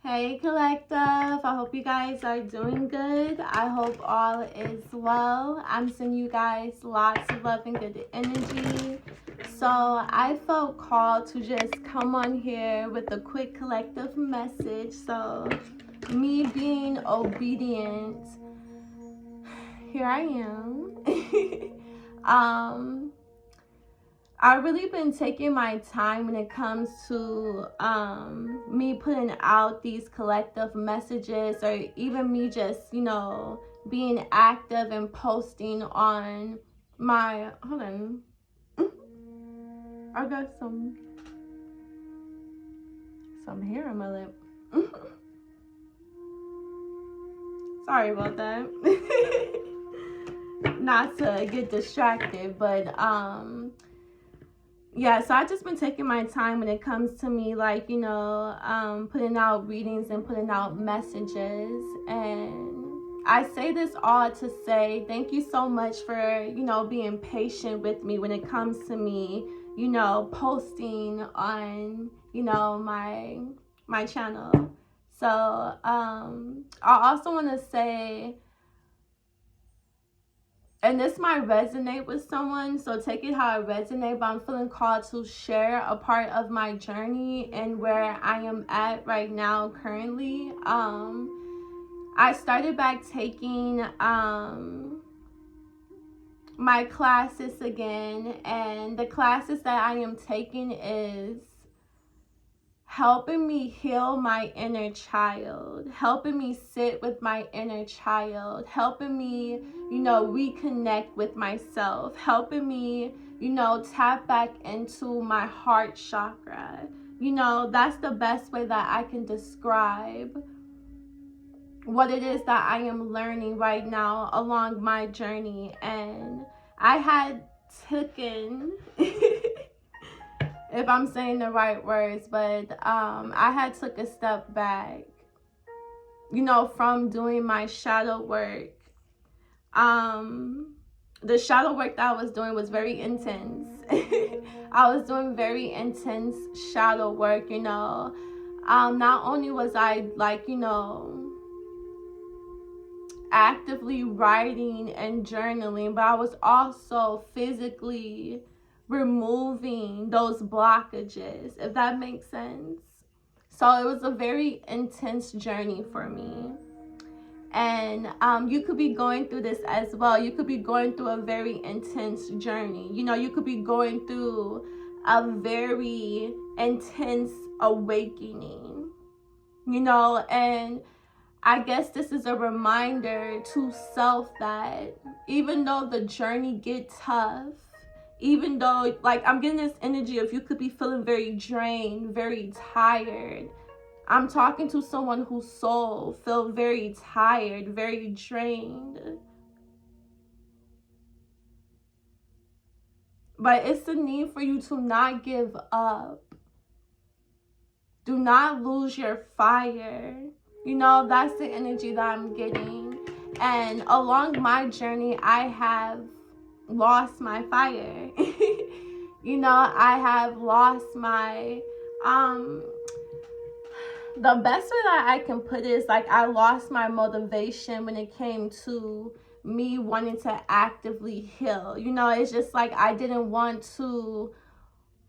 Hey collective, I hope you guys are doing good. I hope all is well. I'm sending you guys lots of love and good energy. So I felt called to just come on here with a quick collective message. So me being obedient, here I am. I've really been taking my time when it comes to me putting out these collective messages, or even me just, being active and posting on my, hold on, I got some hair on my lip. Sorry about that. Not to get distracted, but yeah, so I've just been taking my time when it comes to me, like, putting out readings and putting out messages. And I say this all to say thank you so much for, being patient with me when it comes to me, posting on, my channel. So I also want to say, and this might resonate with someone, so take it how it resonates, but I'm feeling called to share a part of my journey and where I am at right now currently. I started back taking my classes again, and the classes that I am taking is helping me heal my inner child, helping me sit with my inner child, helping me, reconnect with myself, helping me, tap back into my heart chakra. That's the best way that I can describe what it is that I am learning right now along my journey. And I had taken if I'm saying the right words, but I had took a step back, from doing my shadow work. The shadow work that I was doing was very intense. I was doing very intense shadow work, not only was I actively writing and journaling, but I was also physically removing those blockages, if that makes sense. So it was a very intense journey for me. And you could be going through this as well. You could be going through a very intense journey. You could be going through a very intense awakening, and I guess this is a reminder to self that even though the journey get tough, even though, like, I'm getting this energy of you could be feeling very drained, very tired. I'm talking to someone whose soul feel very tired, very drained. But it's the need for you to not give up. Do not lose your fire. That's the energy that I'm getting. And along my journey, I have lost my fire. I have lost my the best way that I can put it is like I lost my motivation when it came to me wanting to actively heal. It's just like I didn't want to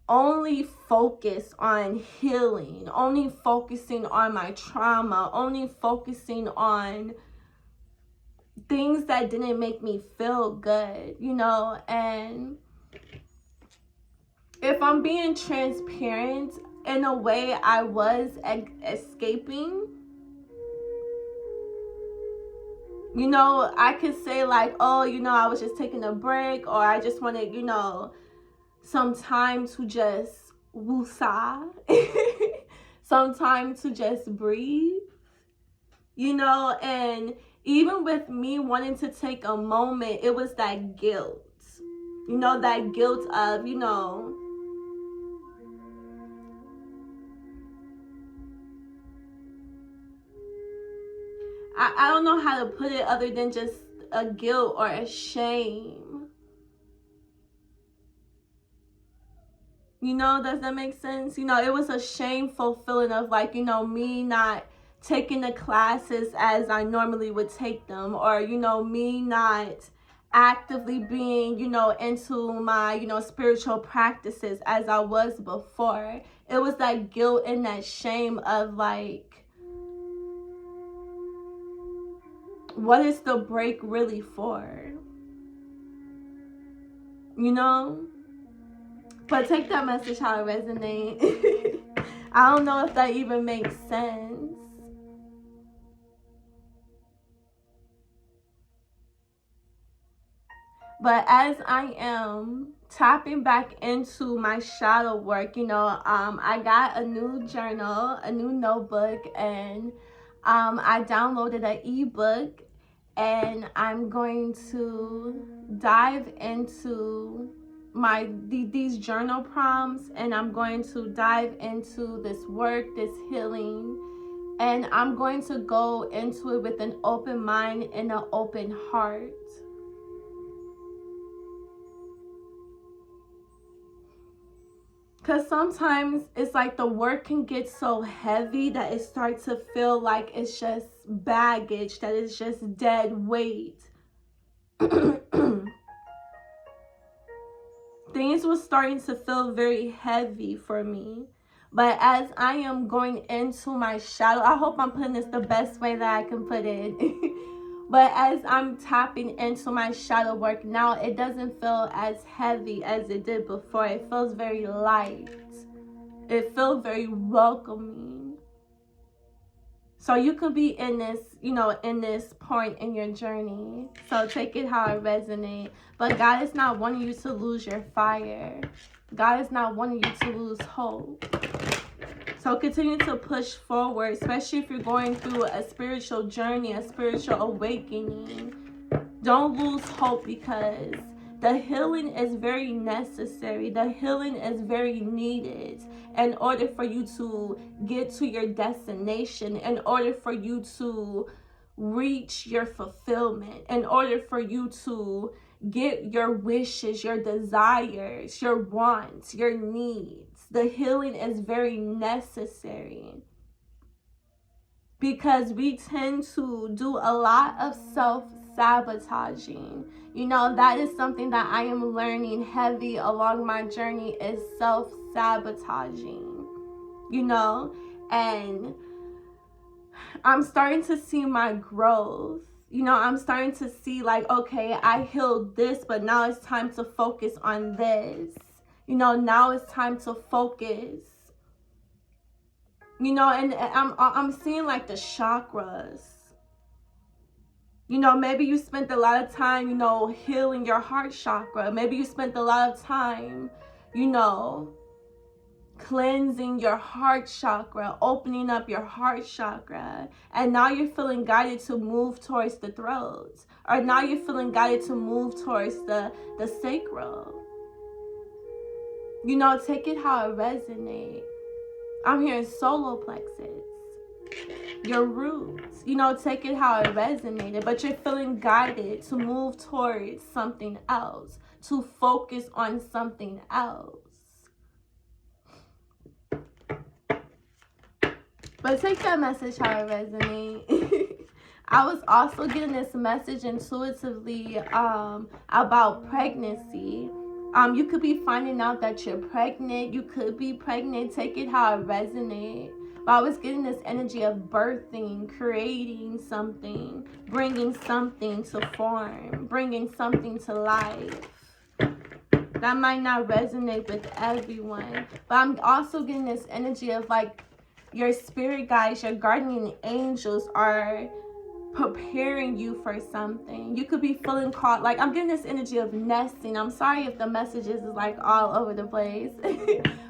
only focus on healing, only focusing on my trauma, only focusing on things that didn't make me feel good, and if I'm being transparent, in a way I was escaping. I could say like, oh, I was just taking a break, or I just wanted, some time to just woosah, some time to just breathe, and even with me wanting to take a moment, it was that guilt, that guilt of, I don't know how to put it other than just a guilt or a shame. Does that make sense? It was a shameful feeling of like, me not taking the classes as I normally would take them, or, you know, me not actively being, you know, into my, you know, spiritual practices as I was before. It was that guilt and that shame of like, what is the break really for? You know? But take that message how it resonates. I don't know if that even makes sense. But as I am tapping back into my shadow work, you know, I got a new journal, a new notebook, and I downloaded an ebook, and I'm going to dive into these journal prompts, and I'm going to dive into this work, this healing, and I'm going to go into it with an open mind and an open heart. Because sometimes it's like the work can get so heavy that it starts to feel like it's just baggage, that it's just dead weight. Things were starting to feel very heavy for me. But as I am going into my shadow, I hope I'm putting this the best way that I can put it. But as I'm tapping into my shadow work now, it doesn't feel as heavy as it did before. It feels very light. It feels very welcoming. So you could be in this, you know, in this point in your journey. So take it how it resonates. But God is not wanting you to lose your fire. God is not wanting you to lose hope. So continue to push forward, especially if you're going through a spiritual journey, a spiritual awakening. Don't lose hope, because the healing is very necessary. The healing is very needed in order for you to get to your destination, in order for you to reach your fulfillment, in order for you to get your wishes, your desires, your wants, your needs. The healing is very necessary, because we tend to do a lot of self-sabotaging. You know, that is something that I am learning heavy along my journey, is self-sabotaging, you know, and I'm starting to see my growth. You know, I'm starting to see like, okay, I healed this, but now it's time to focus on this. You know, now it's time to focus. You know, and I'm seeing like the chakras. You know, maybe you spent a lot of time, you know, healing your heart chakra. Maybe you spent a lot of time, you know, cleansing your heart chakra, opening up your heart chakra. And now you're feeling guided to move towards the throat. Or now you're feeling guided to move towards the sacral. You know, take it how it resonates. I'm hearing solar plexus, your roots. You know, take it how it resonated. But you're feeling guided to move towards something else, to focus on something else. But take that message how it resonates. I was also getting this message intuitively about pregnancy. You could be finding out that you're pregnant. You could be pregnant. Take it how it resonates. But I was getting this energy of birthing, creating something, bringing something to form, bringing something to life. That might not resonate with everyone. But I'm also getting this energy of like your spirit guides, your guardian angels are preparing you for something. You could be feeling caught, like I'm getting this energy of nesting. I'm sorry if the messages is like all over the place.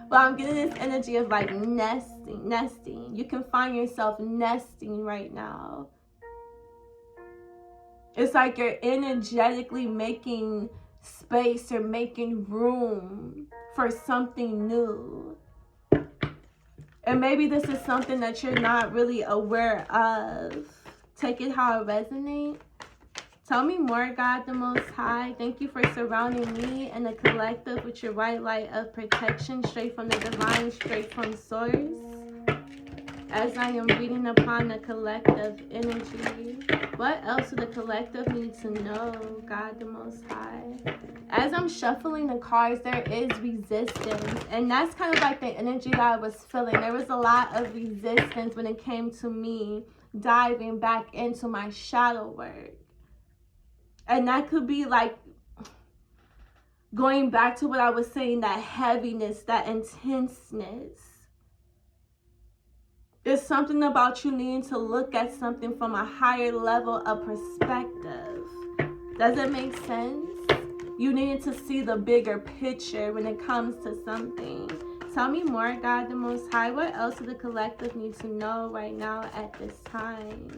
But I'm getting this energy of like nesting. You can find yourself nesting right now. It's like you're energetically making space or making room for something new. And maybe this is something that you're not really aware of. Take it how it resonates. Tell me more, God the Most High. Thank you for surrounding me and the collective with your white light of protection, straight from the divine, straight from source. As I am reading upon the collective energy, what else do the collective need to know, God the Most High? As I'm shuffling the cards, there is resistance. And that's kind of like the energy that I was feeling. There was a lot of resistance when it came to me diving back into my shadow work. And that could be like going back to what I was saying, that heaviness, that intenseness. There's something about you needing to look at something from a higher level of perspective. Does it make sense? You need to see the bigger picture when it comes to something. Tell me more, God the Most High. What else do the collective need to know right now at this time?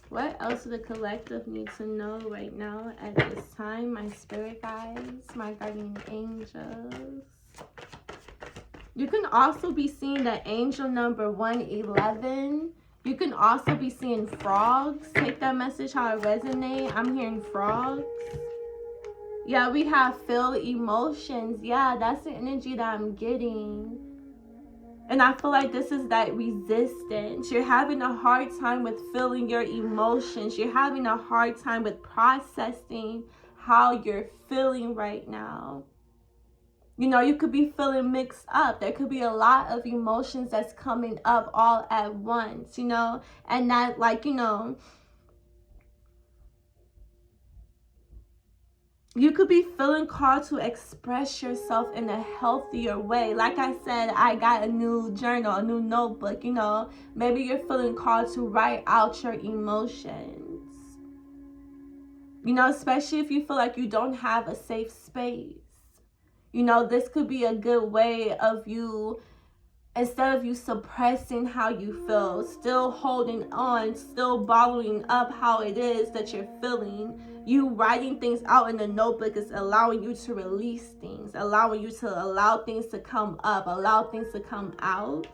What else do the collective need to know right now at this time? My spirit guides, my guardian angels. You can also be seeing the angel number 111. You can also be seeing frogs. Take that message how it resonates. I'm hearing frogs. Yeah, we have feel emotions. Yeah, that's the energy that I'm getting. And I feel like this is that resistance. You're having a hard time with feeling your emotions. You're having a hard time with processing how you're feeling right now. You know, you could be feeling mixed up. There could be a lot of emotions that's coming up all at once, you know. And that, like, you know, you could be feeling called to express yourself in a healthier way. Like I said, I got a new journal, a new notebook, you know. Maybe you're feeling called to write out your emotions. You know, especially if you feel like you don't have a safe space. You know, this could be a good way of you, instead of you suppressing how you feel, still holding on, still bottling up how it is that you're feeling, you writing things out in the notebook is allowing you to release things, allowing you to allow things to come up, allow things to come out.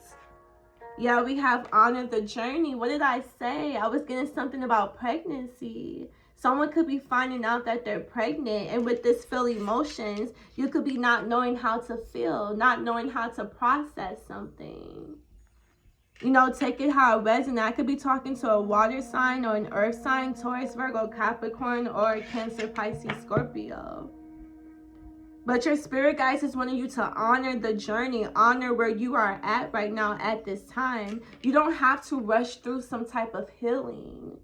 Yeah, we have honor the journey. What did I say? I was getting something about pregnancy. Someone could be finding out that they're pregnant, and with this feel emotions, you could be not knowing how to feel, not knowing how to process something. You know, take it how it resonates. I could be talking to a water sign or an earth sign, Taurus, Virgo, Capricorn, or Cancer, Pisces, Scorpio. But your spirit guides is wanting you to honor the journey, honor where you are at right now at this time. You don't have to rush through some type of healing.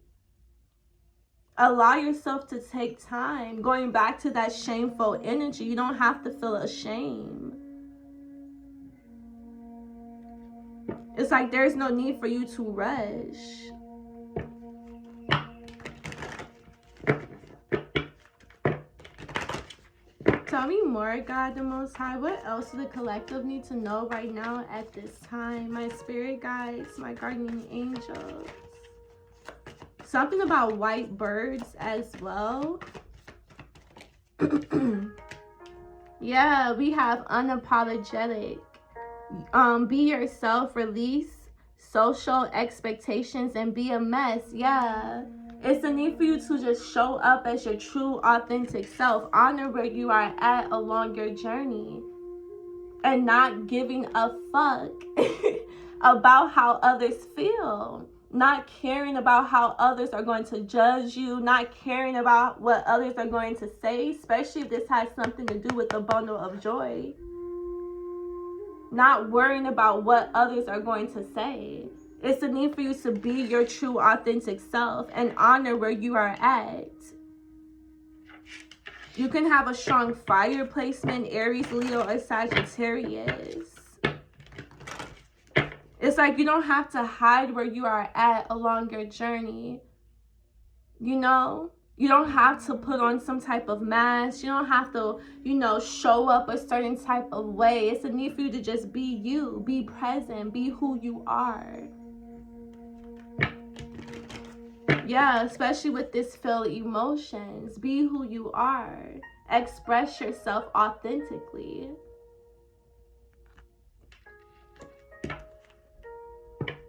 Allow yourself to take time. Going back to that shameful energy, you don't have to feel ashamed. It's like there's no need for you to rush. Tell me more, God the Most High. What else do the collective need to know right now at this time? My spirit guides, my guardian angels. Something about white birds as well. Yeah, we have unapologetic. Be yourself, release social expectations, and be a mess. Yeah. It's a need for you to just show up as your true, authentic self. Honor where you are at along your journey. And not giving a fuck about how others feel. Not caring about how others are going to judge you. Not caring about what others are going to say. Especially if this has something to do with a bundle of joy. Not worrying about what others are going to say. It's the need for you to be your true, authentic self and honor where you are at. You can have a strong fire placement, Aries, Leo, or Sagittarius. It's like you don't have to hide where you are at along your journey. You know? You don't have to put on some type of mask. You don't have to, you know, show up a certain type of way. It's a need for you to just be you. Be present. Be who you are. Yeah, especially with this feel emotions. Be who you are. Express yourself authentically.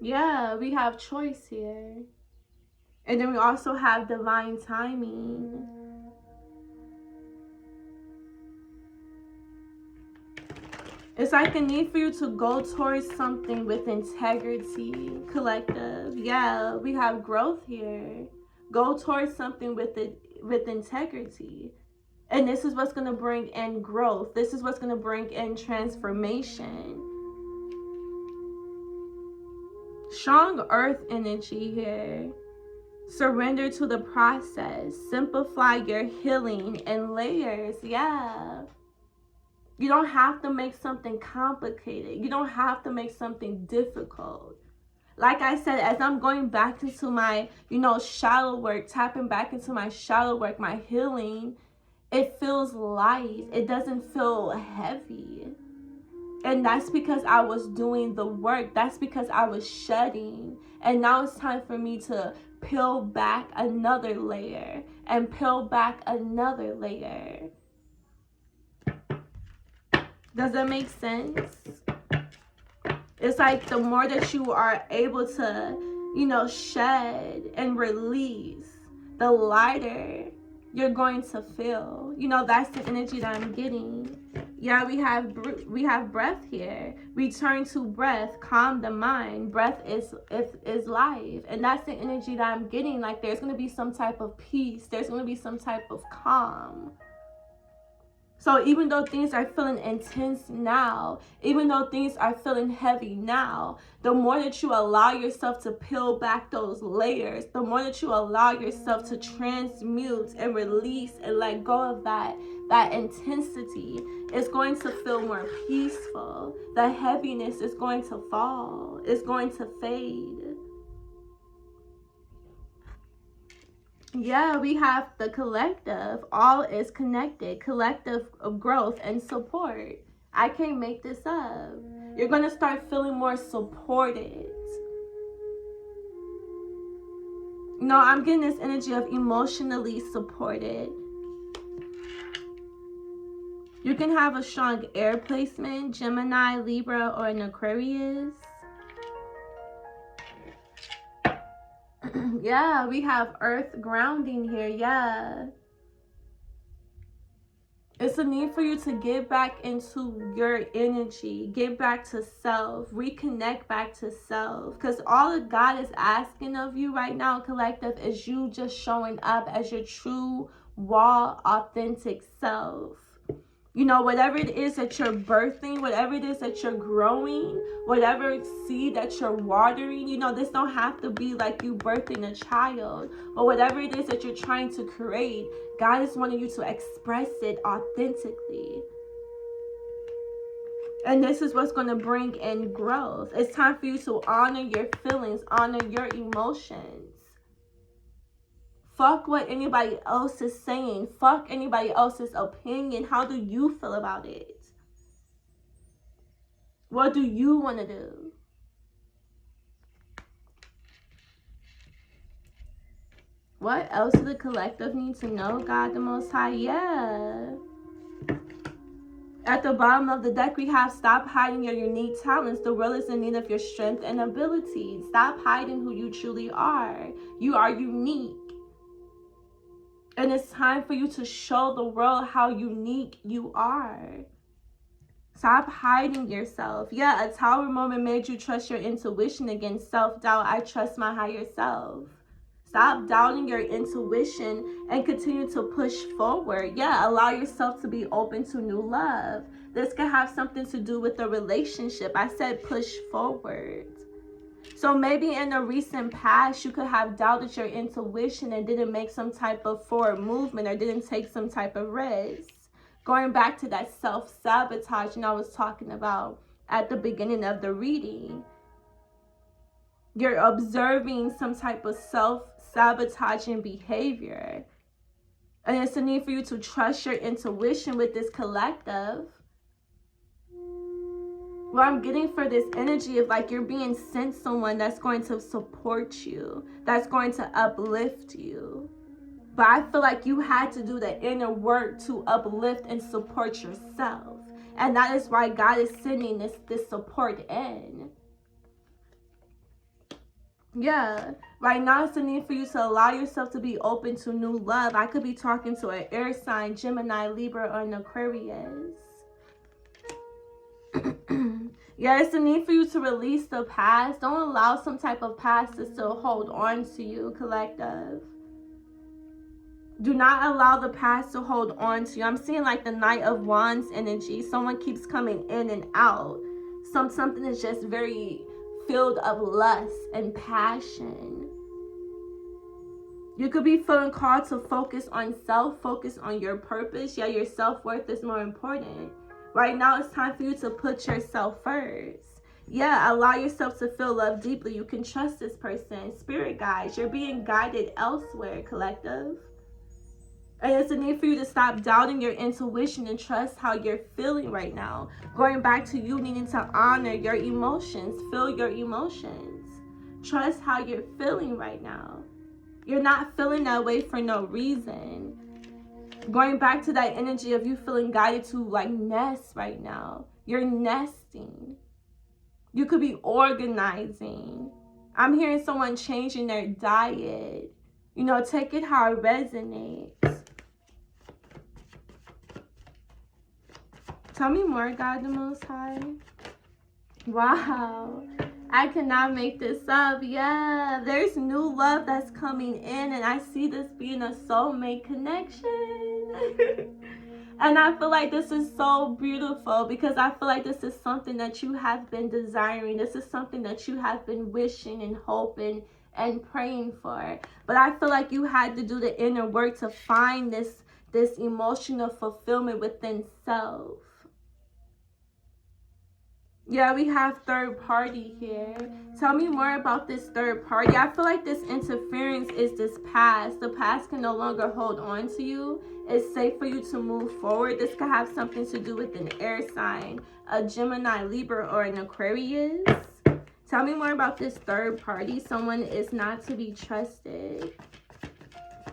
Yeah, we have choice here. And then we also have divine timing. It's like a need for you to go towards something with integrity, collective. Yeah, we have growth here. Go towards something with integrity. And this is what's going to bring in growth. This is what's going to bring in transformation. Strong earth energy here. Surrender to the process. Simplify your healing in layers. Yeah. You don't have to make something complicated. You don't have to make something difficult. Like I said, as I'm going back into my, shadow work, tapping back into my shadow work, my healing, it feels light. It doesn't feel heavy. And that's because I was doing the work. That's because I was shedding. And now it's time for me to peel back another layer and peel back another layer. Does that make sense? It's like the more that you are able to, shed and release, the lighter you're going to feel. That's the energy that I'm getting. Yeah, we have breath here. Return to breath. Calm the mind. Breath is life. And that's the energy that I'm getting. Like there's going to be some type of peace. There's going to be some type of calm. So even though things are feeling intense now, even though things are feeling heavy now, the more that you allow yourself to peel back those layers, the more that you allow yourself to transmute and release and let go of that intensity, it's going to feel more peaceful. The heaviness is going to fall. It's going to fade. Yeah, we have the collective. All is connected. Collective of growth and support. I can't make this up. You're going to start feeling more supported. I'm getting this energy of emotionally supported. You can have a strong air placement, Gemini, Libra, or an Aquarius. Yeah, we have earth grounding here. Yeah. It's a need for you to get back into your energy, get back to self, reconnect back to self. Because all that God is asking of you right now, collective, is you just showing up as your true, raw, authentic self. Whatever it is that you're birthing, whatever it is that you're growing, whatever seed that you're watering, this don't have to be like you birthing a child, but whatever it is that you're trying to create, God is wanting you to express it authentically. And this is what's going to bring in growth. It's time for you to honor your feelings, honor your emotions. Fuck what anybody else is saying. Fuck anybody else's opinion. How do you feel about it? What do you want to do? What else does the collective need to know, God the Most High? Yeah. At the bottom of the deck, we have stop hiding your unique talents. The world is in need of your strength and abilities. Stop hiding who you truly are. You are unique. And it's time for you to show the world how unique you are. Stop hiding yourself. Yeah, a tower moment made you trust your intuition against self-doubt. I trust my higher self. Stop doubting your intuition and continue to push forward. Yeah, allow yourself to be open to new love. This could have something to do with the relationship. I said push forward. So maybe in the recent past, you could have doubted your intuition and didn't make some type of forward movement or didn't take some type of risk. Going back to that self-sabotage I was talking about at the beginning of the reading. You're observing some type of self-sabotaging behavior. And it's a need for you to trust your intuition with this collective. What I'm getting for this energy of like you're being sent someone that's going to support you, that's going to uplift you. But I feel like you had to do the inner work to uplift and support yourself. And that is why God is sending this support in. Yeah, right now it's a need for you to allow yourself to be open to new love. I could be talking to an air sign, Gemini, Libra, or an Aquarius. Yeah, it's the need for you to release the past. Don't allow some type of past to still hold on to you, collective. Do not allow the past to hold on to you. I'm seeing like the Knight of Wands energy. Someone keeps coming in and out. Something is just very filled of lust and passion. You could be feeling called to focus on self, focus on your purpose. Yeah, your self-worth is more important. Right now, it's time for you to put yourself first. Yeah, allow yourself to feel love deeply. You can trust this person. Spirit guides, you're being guided elsewhere, collective. And it's a need for you to stop doubting your intuition and trust how you're feeling right now. Going back to you needing to honor your emotions. Feel your emotions. Trust how you're feeling right now. You're not feeling that way for no reason. Going back to that energy of you feeling guided to like nest right now. You're nesting. You could be organizing. I'm hearing someone changing their diet. You know, take it how it resonates. Tell me more, God the Most High. Wow. I cannot make this up. Yeah, there's new love that's coming in, and I see this being a soulmate connection. And I feel like this is so beautiful because I feel like this is something that you have been desiring. This is something that you have been wishing and hoping and praying for. But I feel like you had to do the inner work to find this emotional fulfillment within self. Yeah, we have third party here. Tell me more about this third party. I feel like this interference is this past. The past can no longer hold on to you. It's safe for you to move forward. This could have something to do with an air sign, a Gemini, Libra, or an Aquarius. Tell me more about this third party. Someone is not to be trusted.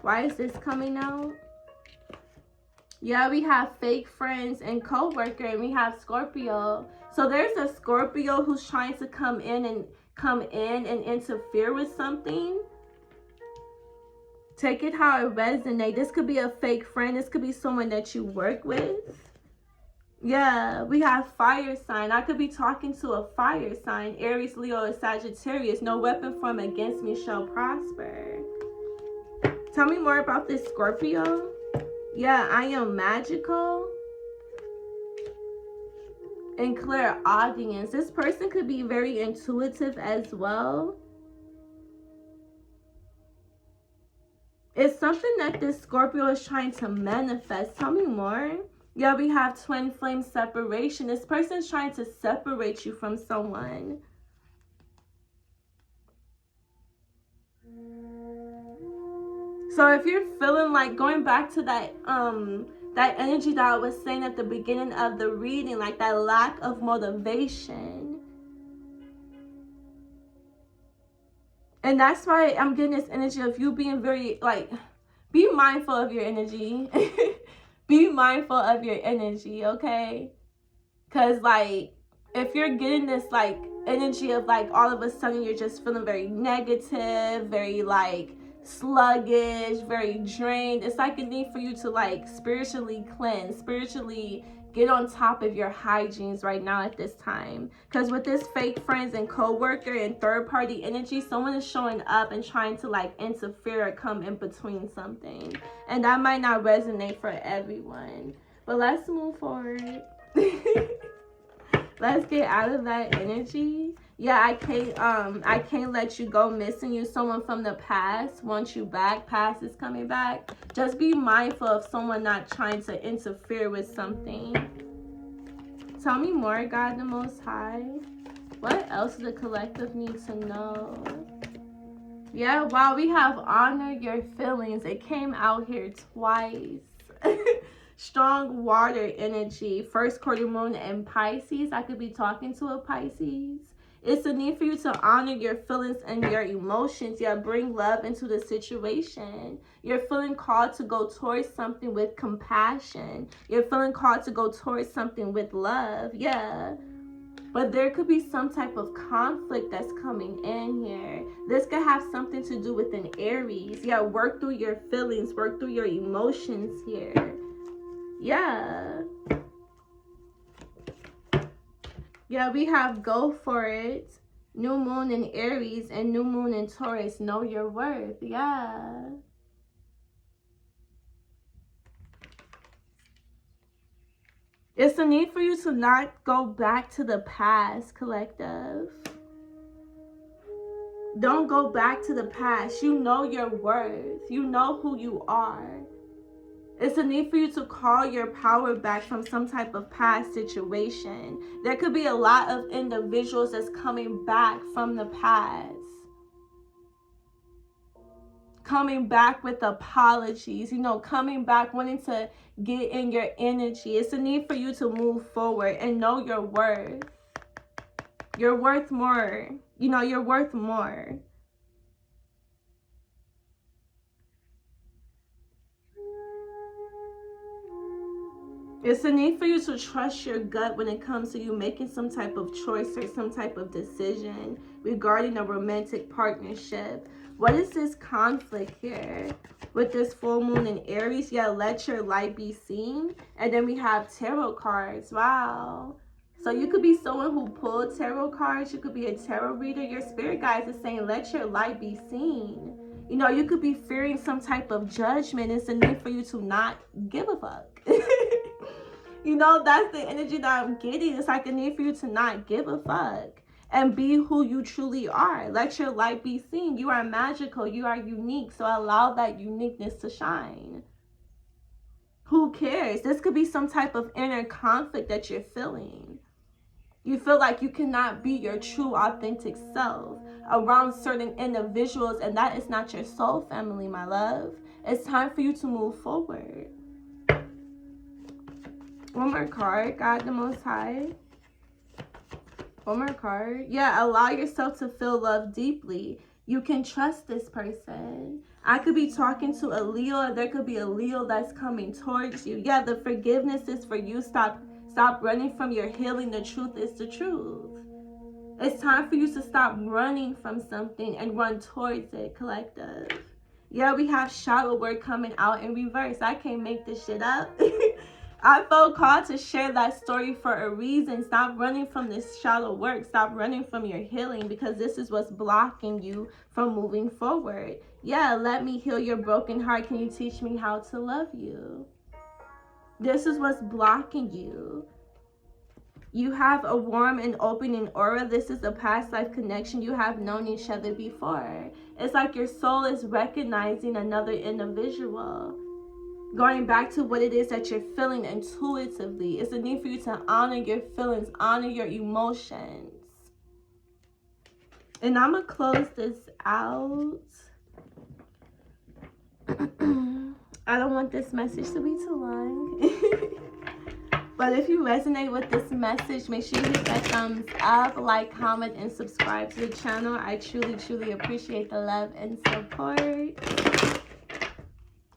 Why is this coming out? Yeah, we have fake friends and co-worker, and we have Scorpio. So there's a Scorpio who's trying to come in and interfere with something. Take it how it resonates. This could be a fake friend. This could be someone that you work with. Yeah, we have fire sign. I could be talking to a fire sign. Aries, Leo, or Sagittarius. No weapon formed against me shall prosper. Tell me more about this Scorpio. Yeah, I am magical and clairaudience. This person could be very intuitive as well. It's something that this Scorpio is trying to manifest. Tell me more. Yeah, we have twin flame separation. This person is trying to separate you from someone. So if you're feeling like going back to that energy that I was saying at the beginning of the reading, like that lack of motivation. And that's why I'm getting this energy of you being very, like, be mindful of your energy. Be mindful of your energy, okay? Because, like, if you're getting this, like, energy of, like, all of a sudden you're just feeling very negative, very, like, sluggish, very drained. It's like a need for you to like spiritually cleanse, spiritually get on top of your hygienes right now at this time. Because with this fake friends and co-worker and third party energy, someone is showing up and trying to like interfere or come in between something. And that might not resonate for everyone. But let's move forward. Let's get out of that energy. Yeah, I can't let you go missing you. Someone from the past wants you back. Past is coming back. Just be mindful of someone not trying to interfere with something. Tell me more, God the Most High. What else does the collective need to know? Yeah, wow, we have honor your feelings. It came out here twice. Strong water energy. First quarter moon and Pisces. I could be talking to a Pisces. It's a need for you to honor your feelings and your emotions. Yeah, bring love into the situation. You're feeling called to go towards something with compassion. You're feeling called to go towards something with love. Yeah. But there could be some type of conflict that's coming in here. This could have something to do with an Aries. Yeah, work through your feelings. Work through your emotions here. Yeah. Yeah, we have go for it. New moon in Aries and new moon in Taurus. Know your worth. Yeah. It's a need for you to not go back to the past, collective. Don't go back to the past. You know your worth. You know who you are. It's a need for you to call your power back from some type of past situation. There could be a lot of individuals that's coming back from the past. Coming back with apologies, you know, coming back wanting to get in your energy. It's a need for you to move forward and know your worth. You're worth more. You know, you're worth more. It's a need for you to trust your gut when it comes to you making some type of choice or some type of decision regarding a romantic partnership. What is this conflict here with this full moon in Aries? Yeah, let your light be seen. And then we have tarot cards. Wow. So you could be someone who pulled tarot cards. You could be a tarot reader. Your spirit guides is saying, let your light be seen. You know, you could be fearing some type of judgment. It's a need for you to not give a fuck. You know, that's the energy that I'm getting. It's like a need for you to not give a fuck and be who you truly are. Let your light be seen. You are magical. You are unique. So allow that uniqueness to shine. Who cares? This could be some type of inner conflict that you're feeling. You feel like you cannot be your true, authentic self around certain individuals, and that is not your soul family, my love. It's time for you to move forward. One more card, God the Most High. One more card. Yeah, allow yourself to feel love deeply. You can trust this person. I could be talking to a Leo, or there could be a Leo that's coming towards you. Yeah, the forgiveness is for you. Stop running from your healing. The truth is the truth. It's time for you to stop running from something and run towards it, collective. Yeah, we have shadow work coming out in reverse. I can't make this shit up. I felt called to share that story for a reason. Stop running from this shallow work. Stop running from your healing, because this is what's blocking you from moving forward. Yeah, let me heal your broken heart. Can you teach me how to love you? This is what's blocking you. You have a warm and opening aura. This is a past life connection. You have known each other before. It's like your soul is recognizing another individual. Going back to what it is that you're feeling intuitively. It's a need for you to honor your feelings, honor your emotions. And I'm going to close this out. I don't want this message to be too long. But if you resonate with this message, make sure you hit that thumbs up, like, comment, and subscribe to the channel. I truly, truly appreciate the love and support.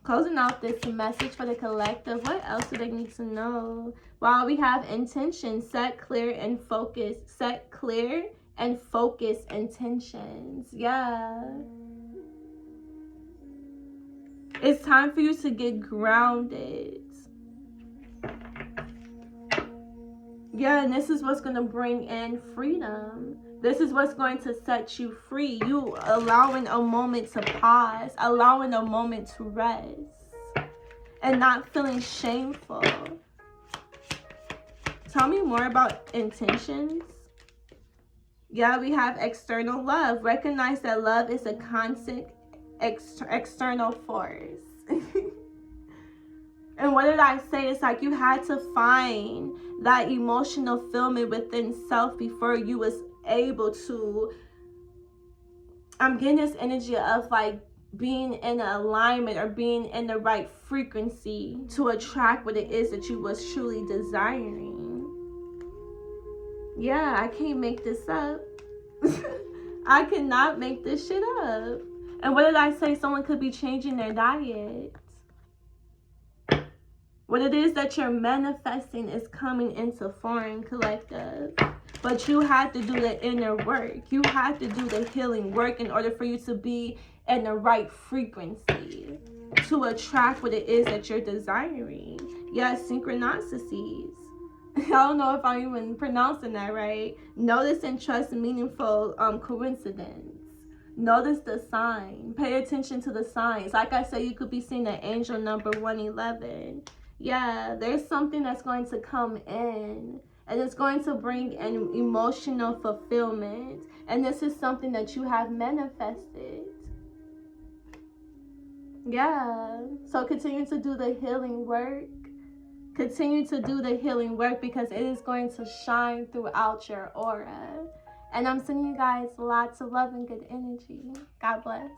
Closing out this message for the collective. What else do they need to know? While we have intention, set clear and focus. Set clear and focus intentions. Yeah. It's time for you to get grounded. Yeah, and this is what's going to bring in freedom. This is what's going to set you free. You allowing a moment to pause, allowing a moment to rest, and not feeling shameful. Tell me more about intentions. Yeah, we have external love. Recognize that love is a constant external force. And what did I say? It's like you had to find that emotional fulfillment within self before you was able to, I'm getting this energy of like being in alignment or being in the right frequency to attract what it is that you was truly desiring. Yeah, I can't make this up. I cannot make this shit up. And what did I say? Someone could be changing their diet. What it is that you're manifesting is coming into foreign, collective. But you had to do the inner work. You had to do the healing work in order for you to be in the right frequency to attract what it is that you're desiring. Yes, synchronicities. I don't know if I'm even pronouncing that right. Notice and trust meaningful coincidence. Notice the sign. Pay attention to the signs. Like I said, you could be seeing the angel number 111. Yeah, there's something that's going to come in. And it's going to bring an emotional fulfillment. And this is something that you have manifested. Yeah. So continue to do the healing work. Continue to do the healing work because it is going to shine throughout your aura. And I'm sending you guys lots of love and good energy. God bless.